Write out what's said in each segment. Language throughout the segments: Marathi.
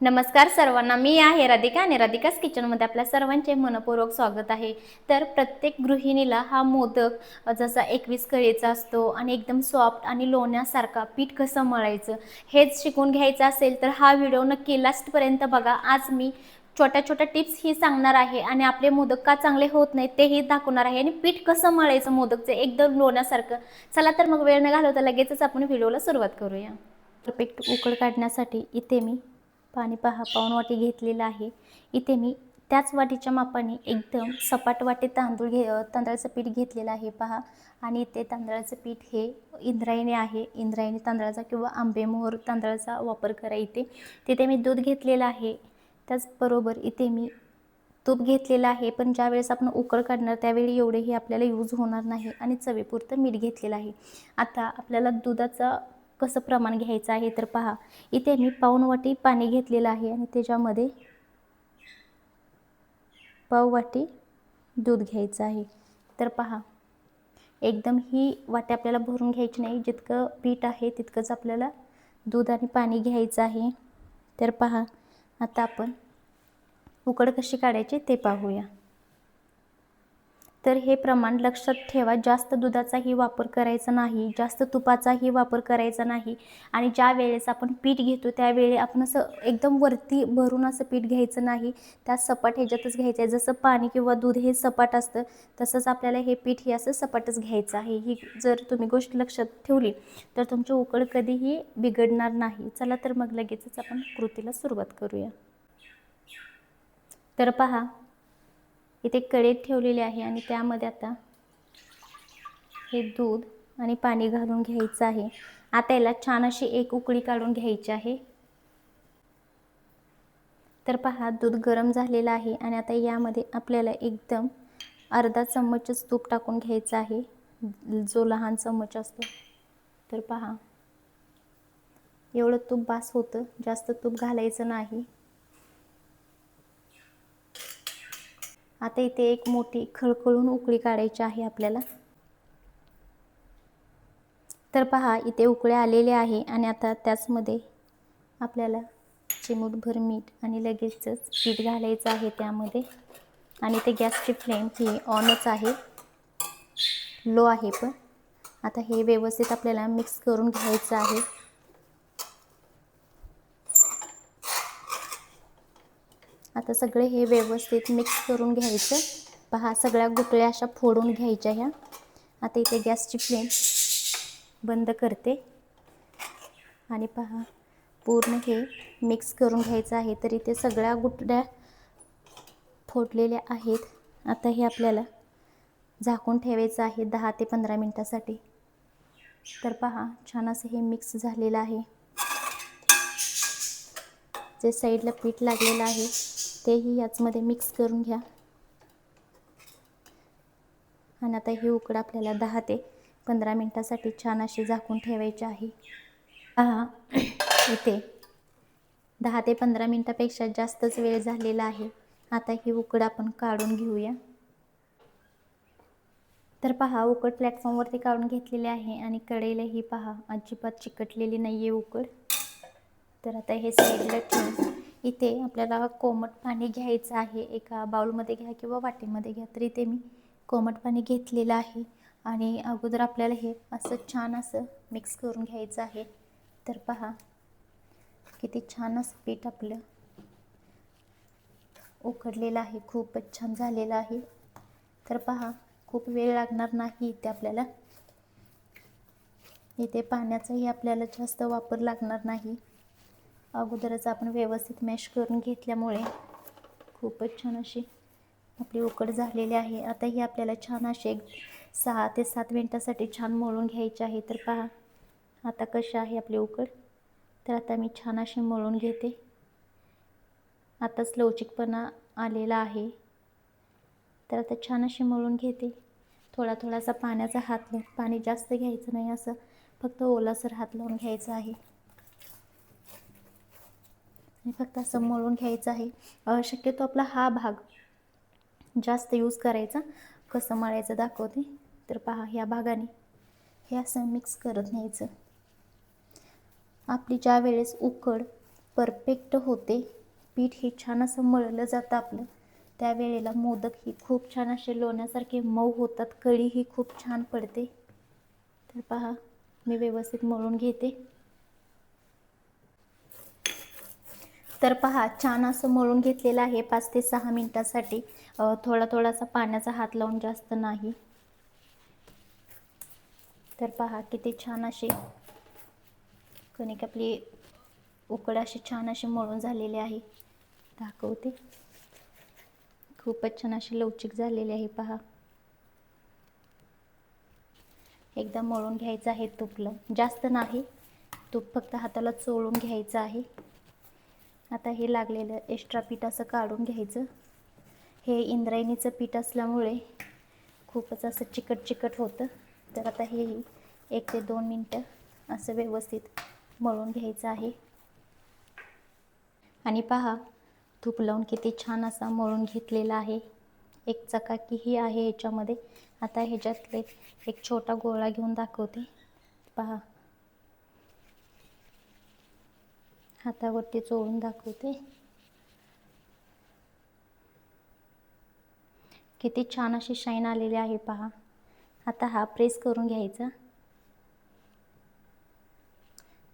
नमस्कार सर्वांना, मी आहे राधिका आणि राधिकाच किचनमध्ये आपल्या सर्वांचे मनपूर्वक स्वागत आहे। तर प्रत्येक गृहिणीला हा मोदक जसा 21 कळीचा असतो आणि एकदम सॉफ्ट आणि लोण्यासारखा पीठ कसं मळायचं हेच शिकून घ्यायचं असेल तर हा व्हिडिओ नक्की लास्टपर्यंत बघा। आज मी छोट्या छोट्या टिप्स ही सांगणार आहे आणि आपले मोदक का चांगले होत नाहीत तेही दाखवणार आहे आणि पीठ कसं मळायचं मोदकचे एकदम लोण्यासारखं। चला तर मग वेळ न घालवता लगेचच आपण व्हिडिओला सुरुवात करूया। परफेक्ट उकड काढण्यासाठी इथे मी पाणी पहा पाऊण वाटी घेतलेलं आहे। इथे मी त्याच वाटीच्या मापाने एकदम सपाट वाटी तांदळाचं पीठ घेतलेलं आहे पहा। आणि इथे तांदळाचं पीठ हे इंद्रायणी आहे, इंद्रायणी तांदळाचा किंवा आंबेमोहर तांदळाचा वापर करा। तिथे मी दूध घेतलेलं आहे, त्याचबरोबर इथे मी तूप घेतलेलं आहे, पण ज्या वेळेस आपण उकळ काढणार त्यावेळी एवढेही आपल्याला यूज होणार नाही आणि चवीपुरतं मीठ घेतलेलं आहे। आता आपल्याला दुधाचा कसं प्रमाण घ्यायचं आहे तर पहा, इथे मी पाऊण वाटी पाणी घेतलेलं आहे आणि त्याच्यामध्ये पाव वाटी दूध घ्यायचं आहे। तर पहा, एकदम ही वाटी आपल्याला भरून घ्यायची नाही, जितकं पीठ आहे तितकंच आपल्याला दूध आणि पाणी घ्यायचं आहे। तर पहा, आता आपण उकड कशी काढायची ते पाहूया। तर हे प्रमाण लक्षात ठेवा, जास्त दुधाचाही वापर करायचा नाही, जास्त तुपाचाही वापर करायचा नाही। आणि ज्या वेळेस आपण पीठ घेतो त्यावेळी आपण असं एकदम वरती भरून असं पीठ घ्यायचं नाही, त्या सपाट ह्याच्यातच घ्यायचं आहे। जसं पाणी किंवा दूध हे सपाट असतं तसंच आपल्याला हे पीठ हे असं सपाटच घ्यायचं आहे। ही जर तुम्ही गोष्ट लक्षात ठेवली तर तुमची उकड कधीही बिघडणार नाही। चला तर मग लगेचच आपण कृतीला सुरुवात करूया। तर पहा, इथे कढई ठेवलेली आहे आणि त्यामध्ये आता हे दूध आणि पाणी घालून घ्यायचं आहे। आता याला छान अशी एक उकळी काढून घ्यायची आहे। तर पहा, दूध गरम झालेलं आहे आणि आता यामध्ये आपल्याला एकदम अर्धा चम्मचच तूप टाकून घ्यायचं आहे, जो लहान चम्मच असतो। तर पहा, एवढं तूप बास होतं, जास्त तूप घालायचं नाही। आता इथे एक मोठी खळखळून उकळी काढायची आहे आपल्याला। तर पहा, इथे उकळे आलेले आहे आणि आता त्याचमध्ये आपल्याला चिमूटभर मीठ आणि लगेचच पीठ घालायचं आहे त्यामध्ये। आणि ते गॅसची फ्लेम ही ऑनच आहे, लो आहे पण। आता हे व्यवस्थित आपल्याला मिक्स करून घ्यायचं आहे। आता सगळे हे व्यवस्थित मिक्स करून घ्यायचं। पहा, सगळ्या गुठळ्या अशा फोडून घ्यायच्या ह्या। आता इथे गॅसची फ्लेम बंद करते आणि पहा, पूर्ण हे मिक्स करून घ्यायचं आहे। तर इथे सगळ्या गुठळ्या फोडलेल्या आहेत। आता हे आपल्याला झाकून ठेवायचं आहे 10 ते 15 मिनिटासाठी। तर पहा, छान असं हे मिक्स झालेलं आहे। जे साईडला पीठ लागलेलं आहे तेही याचमध्ये मिक्स करून घ्या। आणि आता ही उकड आपल्याला 10 ते 15 मिनिटासाठी छान अशी झाकून ठेवायची आहे। पहा, इथे 10 ते 15 मिनिटापेक्षा जास्तच वेळ झालेला आहे। आता ही उकड आपण काढून घेऊया। तर पहा, उकड प्लॅटफॉर्मवरती काढून घेतलेली आहे आणि कढईलाही पहा अजिबात चिकटलेली नाही आहे उकड। तर आता हे साईडला ठेवून इथे आपल्याला कोमट पाणी घ्यायचं आहे। एका बाउलमध्ये घ्या किंवा वाटीमध्ये घ्या। तर इथे मी कोमट पाणी घेतलेलं आहे आणि अगोदर आपल्याला हे असं छान असं मिक्स करून घ्यायचं आहे। तर पहा, किती छान असं पीठ आपलं उकडलेलं आहे, खूपच छान झालेलं आहे। तर पहा, खूप वेळ लागणार नाही इथे आपल्याला। इथे पाण्याचाही आपल्याला जास्त वापर लागणार नाही, अगोदरच आपण व्यवस्थित मॅश करून घेतल्यामुळे खूपच छान अशी आपली उकड झालेली आहे। आता ही आपल्याला छान अशी 6 ते 7 मिनिटासाठी छान मळून घ्यायची आहे। तर पहा, आता कशी आहे आपली उकड। तर आता मी छान अशी मळून घेते। आताच लवचिकपणा आलेला आहे। तर आता छान अशी मळून घेते। थोडासा पाण्याचा हात लावून, पाणी जास्त घ्यायचं नाही, असं फक्त ओलासर हात लावून घ्यायचा आहे आणि फक्त असं मळून घ्यायचं आहे। शक्यतो आपला हा भाग जास्त यूज करायचा। कसं मळायचं दाखवते। तर पहा, ह्या भागाने हे असं मिक्स करत न्यायचं। आपली ज्या वेळेस उकड परफेक्ट होते. पीठ हे छान असं मळलं जातं आपलं, त्यावेळेला मोदक ही खूप छान असे लोण्यासारखे मऊ होतात, कळी ही खूप छान पडते. तर पहा, मी व्यवस्थित मळून घेते. तर पहा, छान असं मळून घेतलेलं आहे 5 ते 6 मिनिटासाठी. थोडासा पाण्याचा हात लावून, जास्त नाही. तर पहा किती छान अशी कणिक आपली उकड अशी छान अशी मळून झालेली आहे. दाखवते, खूपच छान अशी लवचिक झालेली आहे. पहा, एकदम मळून घ्यायचं आहे तुपलं, जास्त नाही. तूप फक्त हाताला चोळून घ्यायचं आहे. आता हे लागलेलं एक्स्ट्रा पीठ असं काढून घ्यायचं. हे इंद्रायणीचं पीठ असल्यामुळे खूपच असं चिकट चिकट होतं. तर आता हे 1 ते 2 मिनटं असं व्यवस्थित मळून घ्यायचं आहे. आणि पहा, तूप लावून किती छान असा मळून घेतलेला आहे. एक चकाकीही आहे याच्यामध्ये. आता ह्याच्यातले एक छोटा गोळा घेऊन दाखवते. पहा, हातावरती चोळून दाखवते. किती छान अशी शाईन आलेली आहे. पहा, आता हा प्रेस करून घ्यायचा.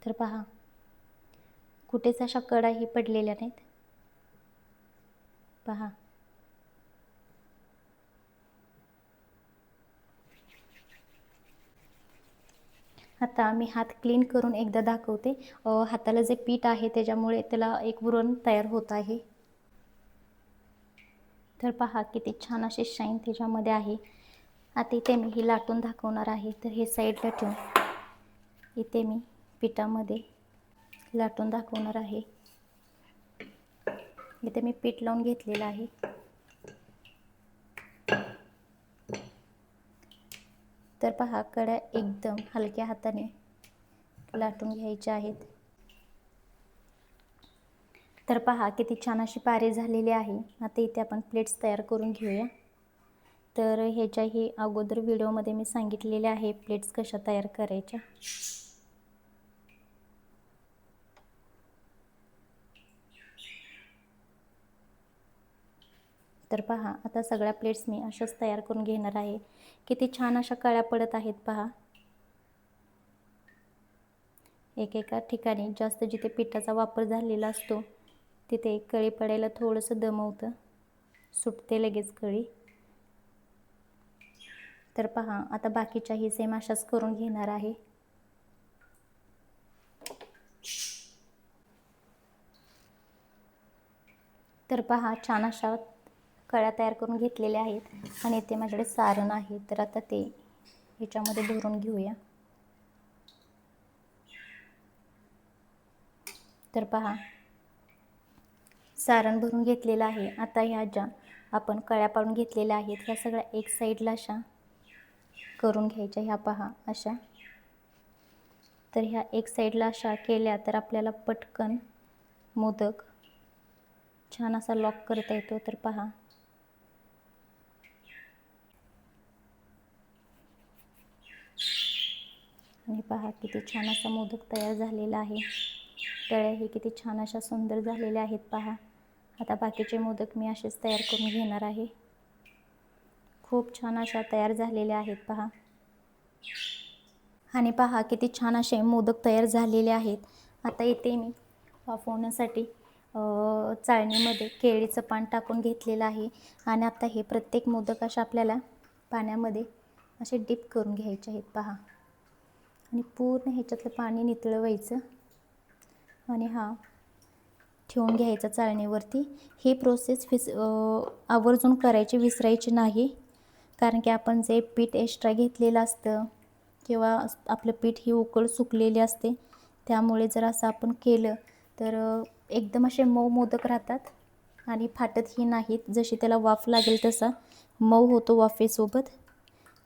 तर पहा, कुठेच अशा कडाही पडलेल्या नाहीत. पहा, आता मी हात क्लीन करून एकदा दाखवते. हाताला जे पीठ आहे त्याच्यामुळे त्याला एक व्रण तयार होत आहे. तर पहा, किती छान असे शाईन त्याच्यामध्ये आहे. आता इथे मी ही लाटून दाखवणार आहे. तर हे साईडला ठेवून इथे मी पिठामध्ये लाटून दाखवणार आहे. इथे मी पीठ लावून घेतलेलं आहे. तर पहा, कड्या एकदम हलक्या हाताने लाटून घ्यायच्या आहेत. तर पहा, किती छान अशी पारी झालेली आहे. आता इथे आपण प्लेट्स तयार करून घेऊया. तर ह्याच्याही अगोदर व्हिडिओमध्ये मी सांगितलेले आहे प्लेट्स कशा तयार करायच्या. तर पहा, आता सगळ्या प्लेट्स मी अशाच तयार करून घेणार आहे. किती छान अशा कळ्या पडत आहेत. पहा, एकेका ठिकाणी जास्त जिथे पिठाचा वापर झालेला असतो तिथे कळी पडायला थोडंसं दमवतं, सुटते लगेच कळी. तर पहा, आता बाकीच्याही सेम अशाच करून घेणार आहे. तर पहा, छान अशा कळ्या तयार करून घेतलेल्या आहेत. आणि इथे माझ्याकडे सारण आहे. तर आता ते ह्याच्यामध्ये भरून घेऊया. तर पहा, सारण भरून घेतलेलं आहे. आता ह्या ज्या आपण कळ्या पाडून घेतलेल्या आहेत ह्या सगळ्या एक साईडला अशा करून घ्यायच्या. ह्या पहा अशा. तर ह्या एक साईडला अशा केल्या तर आपल्याला पटकन मोदक छान असा लॉक करता येतो. तर पहा, आणि पहा, किती छान असा मोदक तयार झालेला आहे. तळ्याही किती छान अशा सुंदर झालेल्या आहेत. पहा, आता बाकीचे मोदक मी असेच तयार करून घेणार आहे. खूप छान अशा तयार झालेल्या आहेत. पहा, आणि पहा, किती छान असे मोदक तयार झालेले आहेत. आता इथे मी वाफवण्यासाठी चाळणीमध्ये केळीचं पान टाकून घेतलेलं आहे. आणि आता हे प्रत्येक मोदक अशा आपल्याला पाण्यामध्ये असे डिप करून घ्यायचे आहेत. पहा, आणि पूर्ण ह्याच्यातलं पाणी नितळवायचं आणि हा ठेवून घ्यायचा चाळणीवरती. ही प्रोसेस आवर्जून करायची, विसरायची नाही. कारण की आपण जे पीठ एक्स्ट्रा घेतलेलं असतं किंवा आपलं पीठ ही उकळ सुकलेली असते, त्यामुळे जर असं आपण केलं तर एकदम असे मऊ मोदक राहतात आणि फाटतही नाहीत. जशी त्याला वाफ लागेल तसा मऊ होतो वाफेसोबत.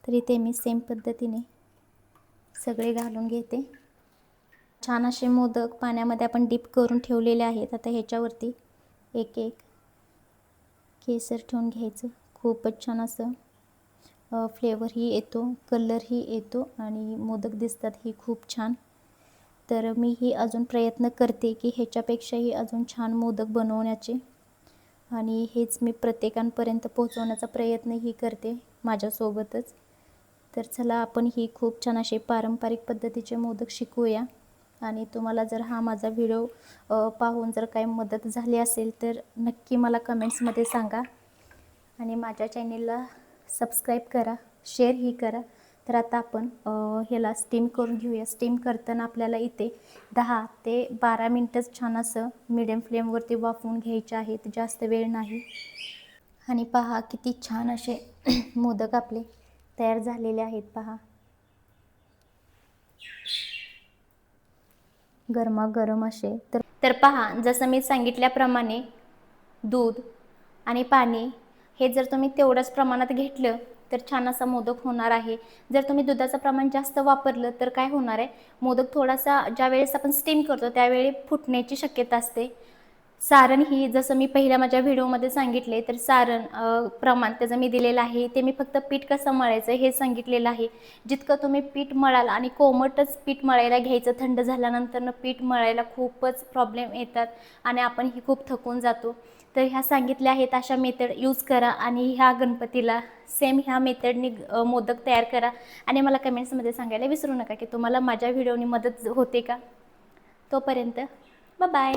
तर इथे मी सेम पद्धतीने सगळे घालून घेते. छान असे मोदक पाण्यामध्ये आपण डीप करून ठेवलेले आहेत. आता ह्याच्यावरती एक एक केसर ठेवून घ्यायचं. खूपच छान असं फ्लेवरही येतो, कलरही येतो आणि मोदक दिसतात ही खूप छान. तर मीही अजून प्रयत्न करते की ह्याच्यापेक्षाही अजून छान मोदक बनवण्याचे, आणि हेच मी प्रत्येकांपर्यंत पोहोचवण्याचा प्रयत्नही करते माझ्यासोबतच. तर चला आपण ही खूप छान असे पारंपरिक पद्धतीचे मोदक शिकूया. आणि तुम्हाला जर हा माझा व्हिडिओ पाहून जर काही मदत झाली असेल तर नक्की मला कमेंट्समध्ये सांगा, आणि माझ्या चॅनेलला सबस्क्राईब करा, शेअरही करा. तर आता आपण ह्याला स्टीम करून घेऊया. स्टीम करताना आपल्याला इथे 10 ते 12 मिनटंच छान असं मीडियम फ्लेमवरती वाफवून घ्यायचे आहेत, जास्त वेळ नाही. आणि पहा किती छान असे मोदक आपले तयार झालेले आहेत पहा, गरमागरम असे. तर पहा, जसं मी सांगितल्याप्रमाणे दूध आणि पाणी हे जर तुम्ही तेवढ्याच प्रमाणात घेतलं तर छान असा मोदक होणार आहे. जर तुम्ही दुधाचं प्रमाण जास्त वापरलं तर काय होणार आहे, मोदक थोडासा ज्यावेळेस आपण स्टीम करतो त्यावेळी फुटण्याची शक्यता असते. सारण ही जसं मी पहिल्या माझ्या व्हिडिओमध्ये सांगितले, तर सारण प्रमाण त्याचं मी दिलेलं आहे. ते मी फक्त पीठ कसं मळायचं हे सांगितलेलं आहे. जितकं तुम्ही पीठ मळाल, आणि कोमटच पीठ मळायला घ्यायचं, थंड झाल्यानंतर पीठ मळायला खूपच प्रॉब्लेम येतात आणि आपणही खूप थकून जातो. तर ह्या सांगितल्या आहेत अशा मेथड यूज करा, आणि ह्या गणपतीला सेम ह्या मेथडनी मोदक तयार करा. आणि मला कमेंट्समध्ये सांगायला विसरू नका की तुम्हाला माझ्या व्हिडिओनी मदत होते का. तोपर्यंत बाय बाय.